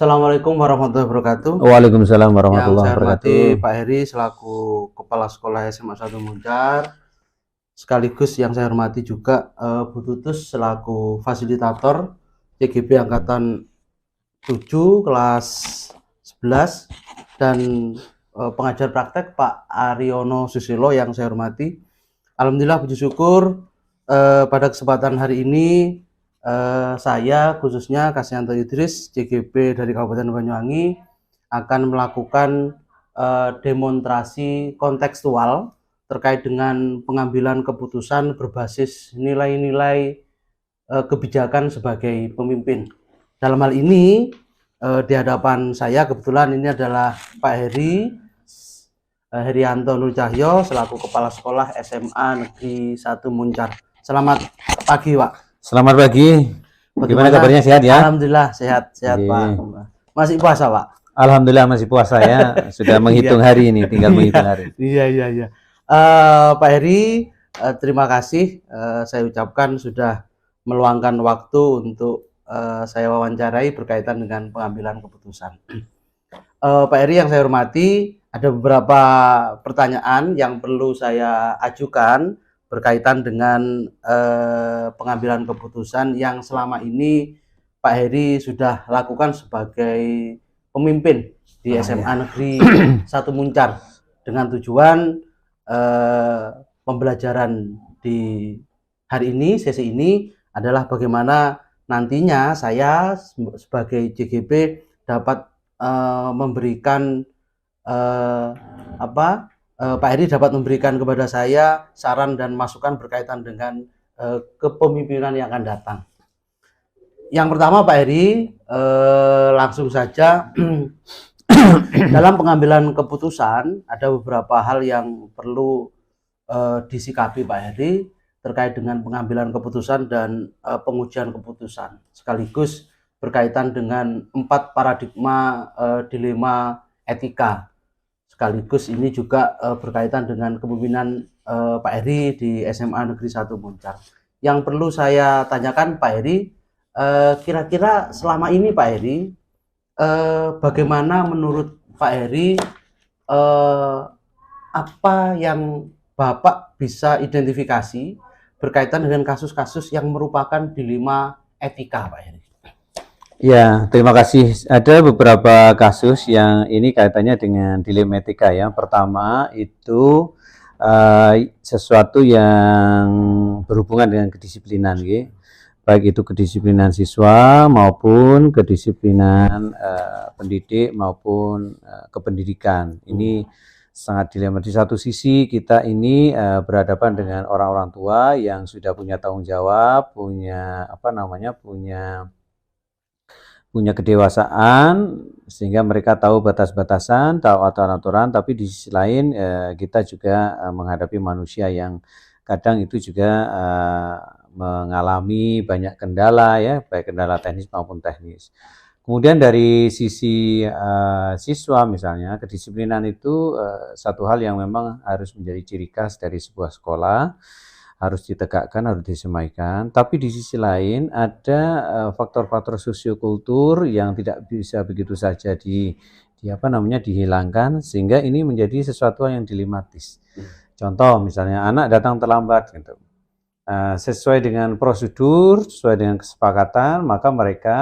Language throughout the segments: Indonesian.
Assalamualaikum warahmatullahi wabarakatuh. Waalaikumsalam Yang warahmatullahi saya hormati wabarakatuh. Pak Heri selaku Kepala Sekolah SMA 1 Muncar, sekaligus yang saya hormati juga Bu Tutus selaku fasilitator CGP Angkatan 7 kelas 11 dan pengajar praktek Pak Aryono Susilo yang saya hormati. Alhamdulillah puji syukur pada kesempatan hari ini saya khususnya Kasyanto Idris CGP dari Kabupaten Banyuwangi akan melakukan demonstrasi kontekstual terkait dengan pengambilan keputusan berbasis nilai-nilai kebijakan sebagai pemimpin. Dalam hal ini di hadapan saya kebetulan ini adalah Pak Herianto Nur Cahyo selaku Kepala Sekolah SMA Negeri 1 Muncar. Selamat pagi, Pak. Selamat pagi. Gimana kabarnya, sehat ya? Alhamdulillah sehat Pak. Masih puasa, Pak? Alhamdulillah masih puasa ya. Sudah menghitung hari ini, tinggal menghitung hari. Iya. Pak Heri, terima kasih saya ucapkan sudah meluangkan waktu untuk saya wawancarai berkaitan dengan pengambilan keputusan. Pak Heri yang saya hormati, ada beberapa pertanyaan yang perlu saya ajukan berkaitan dengan pengambilan keputusan yang selama ini Pak Heri sudah lakukan sebagai pemimpin di SMA Negeri 1 Muncar dengan tujuan pembelajaran di hari ini, sesi ini adalah bagaimana nantinya saya sebagai CGP dapat memberikan Pak Heri dapat memberikan kepada saya saran dan masukan berkaitan dengan kepemimpinan yang akan datang. Yang pertama Pak Heri, langsung saja dalam pengambilan keputusan ada beberapa hal yang perlu disikapi Pak Heri terkait dengan pengambilan keputusan dan pengujian keputusan, sekaligus berkaitan dengan 4 paradigma dilema etika. Sekaligus ini juga berkaitan dengan kepemimpinan Pak Heri di SMA Negeri 1 Muncar. Yang perlu saya tanyakan Pak Heri, kira-kira selama ini Pak Heri, bagaimana menurut Pak Heri apa yang Bapak bisa identifikasi berkaitan dengan kasus-kasus yang merupakan dilema etika Pak Heri? Ya, terima kasih. Ada beberapa kasus yang ini kaitannya dengan dilema etika ya. Pertama itu sesuatu yang berhubungan dengan kedisiplinan, baik itu kedisiplinan siswa maupun kedisiplinan pendidik maupun kependidikan. Ini sangat dilema. Di satu sisi kita ini berhadapan dengan orang-orang tua yang sudah punya tanggung jawab, punya kedewasaan sehingga mereka tahu batas-batasan, tahu aturan-aturan, tapi di sisi lain kita juga menghadapi manusia yang kadang itu juga mengalami banyak kendala ya, baik kendala teknis maupun teknis. Kemudian dari sisi siswa misalnya, kedisiplinan itu satu hal yang memang harus menjadi ciri khas dari sebuah sekolah, harus ditegakkan, harus disemaikan. Tapi di sisi lain ada faktor-faktor sosiokultur yang tidak bisa begitu saja dihilangkan, sehingga ini menjadi sesuatu yang dilematis. Contoh misalnya anak datang terlambat gitu. Sesuai dengan prosedur, sesuai dengan kesepakatan, maka mereka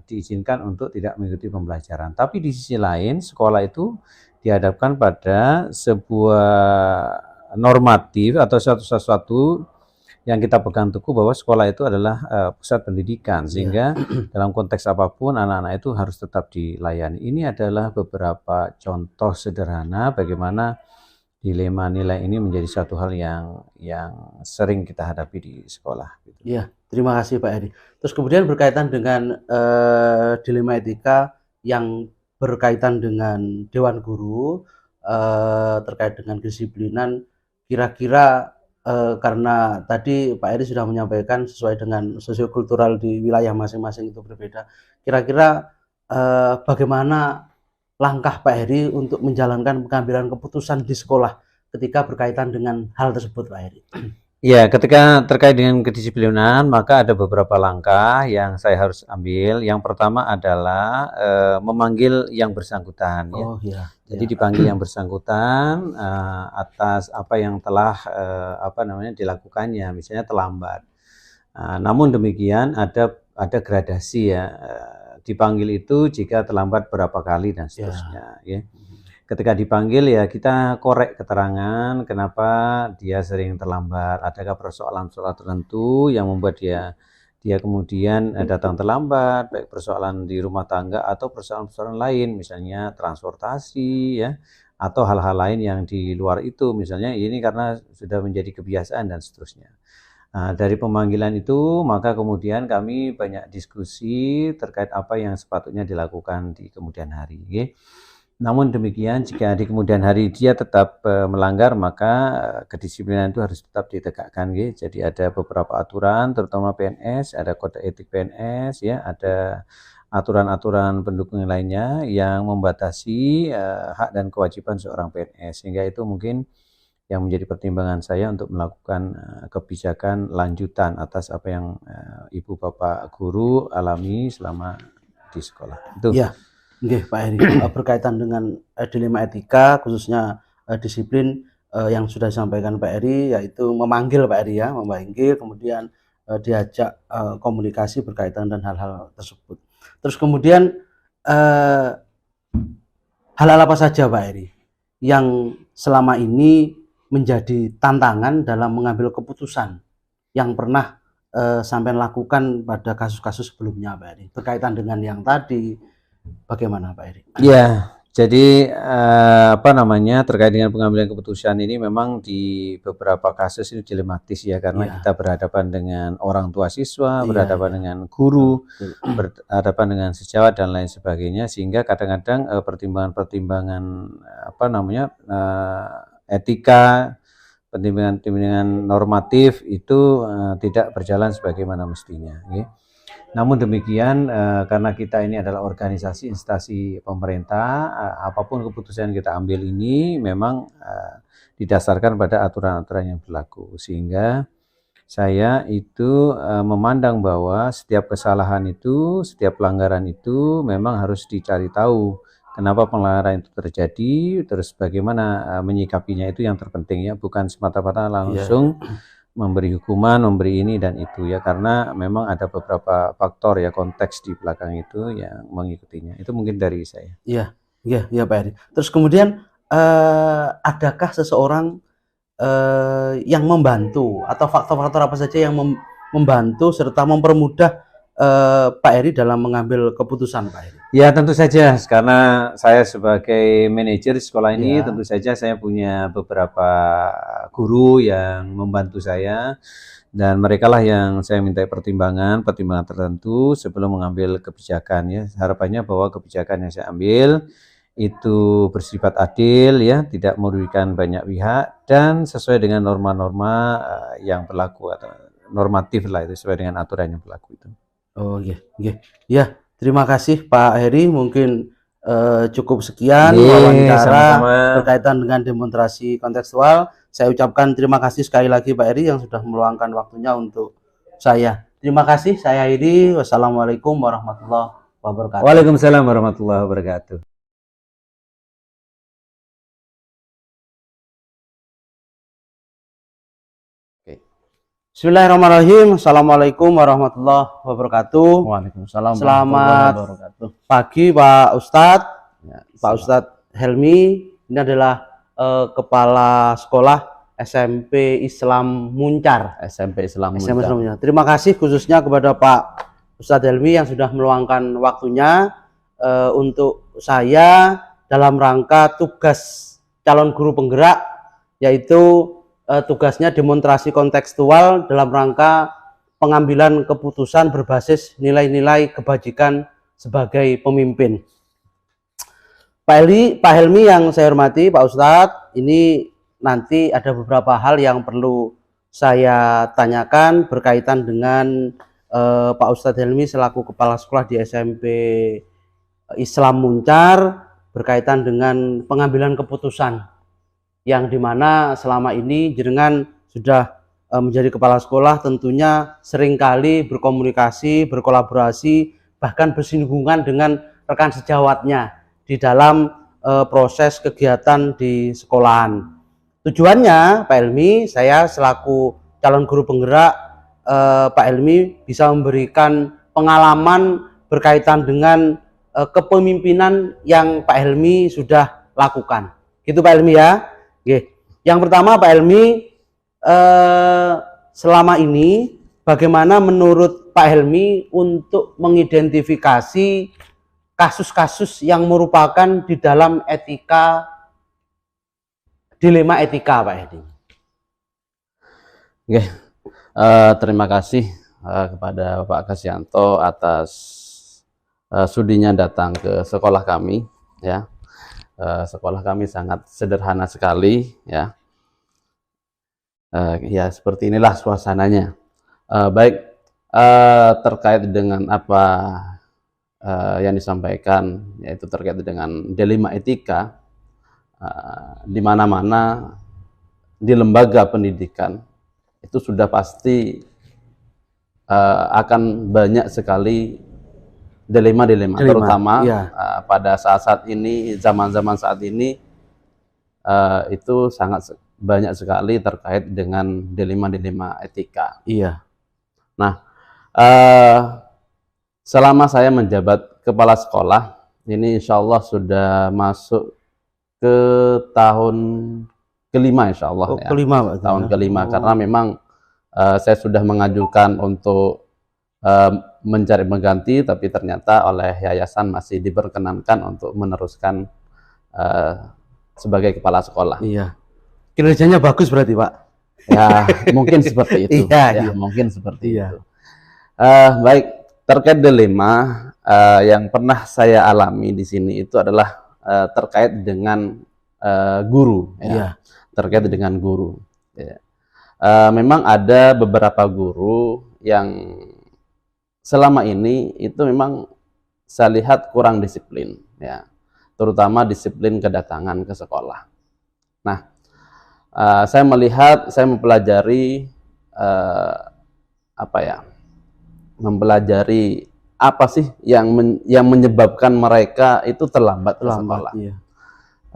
diizinkan untuk tidak mengikuti pembelajaran. Tapi di sisi lain sekolah itu dihadapkan pada sebuah normatif atau sesuatu yang kita pegang teguh bahwa sekolah itu adalah pusat pendidikan, sehingga dalam konteks apapun anak-anak itu harus tetap dilayani. Ini adalah beberapa contoh sederhana bagaimana dilema nilai ini menjadi satu hal yang sering kita hadapi di sekolah. Iya, terima kasih Pak Heri. Terus kemudian berkaitan dengan dilema etika yang berkaitan dengan Dewan Guru terkait dengan kedisiplinan, kira-kira karena tadi Pak Heri sudah menyampaikan sesuai dengan sosiokultural di wilayah masing-masing itu berbeda. Kira-kira bagaimana langkah Pak Heri untuk menjalankan pengambilan keputusan di sekolah ketika berkaitan dengan hal tersebut Pak Heri? Ya, ketika terkait dengan kedisiplinan, maka ada beberapa langkah yang saya harus ambil. Yang pertama adalah memanggil yang bersangkutan, ya. Oh ya, Jadi ya. dipanggil yang bersangkutan atas apa yang telah dilakukannya, misalnya terlambat. Namun demikian ada gradasi ya. Dipanggil itu jika terlambat berapa kali dan seterusnya, ya. Ketika dipanggil ya kita korek keterangan kenapa dia sering terlambat, adakah persoalan-persoalan tertentu yang membuat dia kemudian datang terlambat, baik persoalan di rumah tangga atau persoalan-persoalan lain, misalnya transportasi ya, atau hal-hal lain yang di luar itu, misalnya ini karena sudah menjadi kebiasaan dan seterusnya. Nah, dari pemanggilan itu maka kemudian kami banyak diskusi terkait apa yang sepatutnya dilakukan di kemudian hari. Namun demikian, jika di kemudian hari dia tetap melanggar, maka kedisiplinan itu harus tetap ditegakkan. Jadi ada beberapa aturan, terutama PNS, ada kode etik PNS, ya, ada aturan-aturan pendukung lainnya yang membatasi hak dan kewajiban seorang PNS. Sehingga itu mungkin yang menjadi pertimbangan saya untuk melakukan kebijakan lanjutan atas apa yang Ibu Bapak Guru alami selama di sekolah. Itu. Ya, Pak Heri, berkaitan dengan dilema etika, khususnya disiplin yang sudah disampaikan Pak Heri, yaitu memanggil Pak Heri ya, memanggil, kemudian diajak komunikasi berkaitan dan hal-hal tersebut. Terus kemudian hal-hal apa saja Pak Heri yang selama ini menjadi tantangan dalam mengambil keputusan yang pernah sampai lakukan pada kasus-kasus sebelumnya Pak Heri, berkaitan dengan yang tadi. Bagaimana Pak Eri? Ya, jadi terkait dengan pengambilan keputusan ini memang di beberapa kasus ini dilematis ya, karena kita berhadapan dengan orang tua siswa, berhadapan dengan guru, berhadapan dengan sejawat dan lain sebagainya, sehingga kadang-kadang pertimbangan-pertimbangan etika, pertimbangan normatif itu tidak berjalan sebagaimana mestinya. Namun demikian, karena kita ini adalah organisasi instansi pemerintah, apapun keputusan yang kita ambil ini memang didasarkan pada aturan-aturan yang berlaku. Sehingga saya itu memandang bahwa setiap kesalahan itu, setiap pelanggaran itu memang harus dicari tahu kenapa pelanggaran itu terjadi, terus bagaimana menyikapinya, itu yang terpenting ya, bukan semata-mata langsung memberi hukuman, memberi ini dan itu ya, karena memang ada beberapa faktor ya, konteks di belakang itu yang mengikutinya. Itu mungkin dari saya. Iya Pak Heri. Terus kemudian adakah seseorang yang membantu atau faktor-faktor apa saja yang membantu serta mempermudah Pak Heri dalam mengambil keputusan Pak Heri? Ya tentu saja, karena saya sebagai manajer di sekolah ini tentu saja saya punya beberapa guru yang membantu saya, dan mereka lah yang saya minta pertimbangan tertentu sebelum mengambil kebijakan ya. Harapannya bahwa kebijakan yang saya ambil itu bersifat adil ya, tidak merugikan banyak pihak dan sesuai dengan norma-norma yang berlaku atau normatif lah, itu sesuai dengan aturan yang berlaku itu. Oh iya. Ya, terima kasih Pak Heri, mungkin cukup sekian wawancara berkaitan dengan demonstrasi kontekstual. Saya ucapkan terima kasih sekali lagi Pak Heri yang sudah meluangkan waktunya untuk saya. Terima kasih, saya Heri. Wassalamualaikum warahmatullahi wabarakatuh. Waalaikumsalam warahmatullahi wabarakatuh. Bismillahirrahmanirrahim. Assalamualaikum warahmatullahi wabarakatuh. Waalaikumsalam. Selamat pagi Pak Ustadz. Ya, Pak Ustadz Helmi ini adalah kepala sekolah SMP Islam Muncar. SMP Islam Muncar. Terima kasih khususnya kepada Pak Ustadz Helmi yang sudah meluangkan waktunya untuk saya dalam rangka tugas calon guru penggerak, yaitu tugasnya demonstrasi kontekstual dalam rangka pengambilan keputusan berbasis nilai-nilai kebajikan sebagai pemimpin. Pak Helmi yang saya hormati, Pak Ustadz, ini nanti ada beberapa hal yang perlu saya tanyakan berkaitan dengan Pak Ustadz Helmi selaku kepala sekolah di SMP Islam Muncar, berkaitan dengan pengambilan keputusan yang dimana selama ini jenengan sudah menjadi kepala sekolah tentunya seringkali berkomunikasi, berkolaborasi, bahkan bersinggungan dengan rekan sejawatnya di dalam proses kegiatan di sekolahan. Tujuannya Pak Helmi, saya selaku calon guru penggerak, Pak Helmi bisa memberikan pengalaman berkaitan dengan kepemimpinan yang Pak Helmi sudah lakukan. Gitu Pak Helmi ya. Oke. Yang pertama Pak Helmi, selama ini bagaimana menurut Pak Helmi untuk mengidentifikasi kasus-kasus yang merupakan di dalam dilema etika Pak Helmi? Oke, terima kasih kepada Bapak Kasyanto atas sudinya datang ke sekolah kami ya. Sekolah kami sangat sederhana sekali ya. Ya seperti inilah suasananya. Baik, terkait dengan apa yang disampaikan, yaitu terkait dengan dilema etika, di mana-mana di lembaga pendidikan itu sudah pasti akan banyak sekali dilema-dilema, terutama pada saat-saat ini, zaman-zaman saat ini, itu sangat banyak sekali terkait dengan dilema-dilema etika. Iya. Nah, selama saya menjabat kepala sekolah, ini insya Allah sudah masuk ke tahun kelima insya Allah. Ya. Kelima, Pak. Tahun kelima, karena memang saya sudah mengajukan untuk mencari pengganti, tapi ternyata oleh yayasan masih diperkenankan untuk meneruskan sebagai kepala sekolah. Iya. Kinerjanya bagus berarti Pak? Ya mungkin seperti itu. Iya. Mungkin seperti itu. Baik, terkait dilema yang pernah saya alami di sini itu adalah terkait dengan guru. Ya. Terkait dengan guru. Ya. Memang ada beberapa guru yang selama ini itu memang saya lihat kurang disiplin, ya, terutama disiplin kedatangan ke sekolah. Nah, saya melihat, saya mempelajari mempelajari apa sih yang menyebabkan mereka itu terlambat ke sekolah. Iya.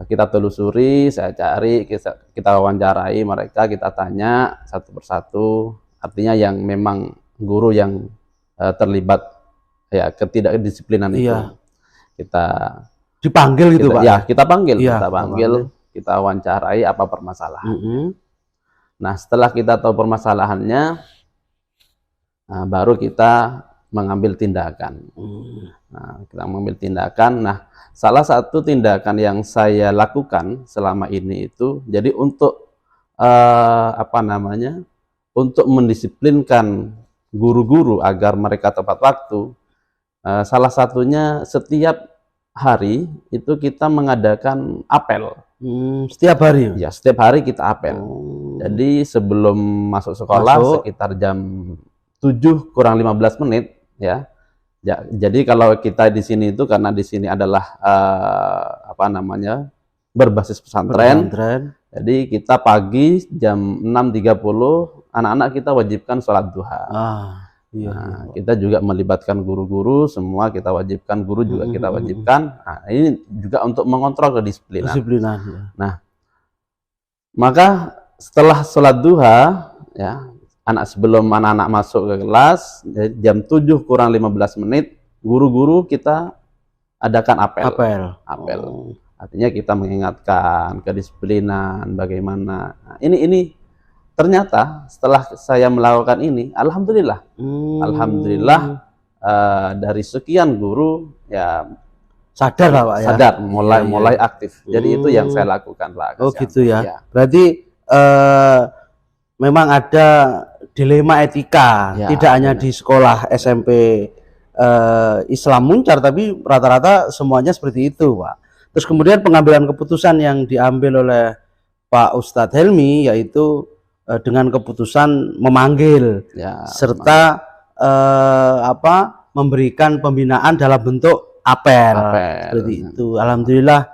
Kita telusuri, saya cari, kita wawancarai mereka, kita tanya satu persatu. Artinya yang memang guru yang terlibat ya ketidakdisiplinan itu, kita dipanggil gitu Pak? Ya, kita panggil, kita wawancarai apa permasalahan. Nah, setelah kita tahu permasalahannya, baru kita mengambil tindakan. Nah, kita mengambil tindakan. Nah, salah satu tindakan yang saya lakukan selama ini itu, jadi untuk untuk mendisiplinkan guru-guru agar mereka tepat waktu, salah satunya setiap hari itu kita mengadakan apel. Setiap hari? Ya, setiap hari kita apel. Jadi sebelum masuk sekolah sekitar jam 7 kurang 15 menit ya. Jadi kalau kita di sini itu, karena di sini adalah berbasis pesantren. Jadi kita pagi jam 6.30 anak-anak kita wajibkan sholat duha. Kita juga melibatkan guru-guru, semua kita wajibkan, guru juga kita wajibkan. Nah, ini juga untuk mengontrol kedisiplinan. Nah, maka setelah sholat duha, ya, sebelum anak-anak masuk ke kelas, jam 7 kurang 15 menit, guru-guru kita adakan apel. Artinya kita mengingatkan kedisiplinan, bagaimana. Nah, ini ternyata setelah saya melakukan ini, alhamdulillah, dari sekian guru ya sadar Pak ya. Sadar, mulai aktif. Jadi itu yang saya lakukan Pak. Oh gitu ya. Berarti memang ada dilema etika, tidak hanya di sekolah SMP Islam Muncar, tapi rata-rata semuanya seperti itu Pak. Terus kemudian pengambilan keputusan yang diambil oleh Pak Ustadz Helmi, yaitu dengan keputusan memanggil serta memberikan pembinaan dalam bentuk apel. Seperti itu. Alhamdulillah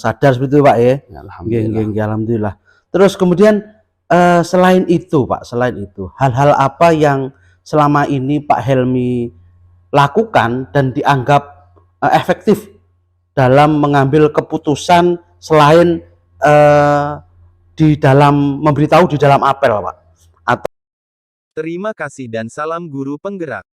sadar seperti itu Pak ya. Alhamdulillah. Alhamdulillah. Terus kemudian Selain itu Pak, selain itu hal-hal apa yang selama ini Pak Helmi lakukan dan dianggap efektif dalam mengambil keputusan selain di dalam memberitahu di dalam apel Pak? Terima kasih dan salam guru penggerak.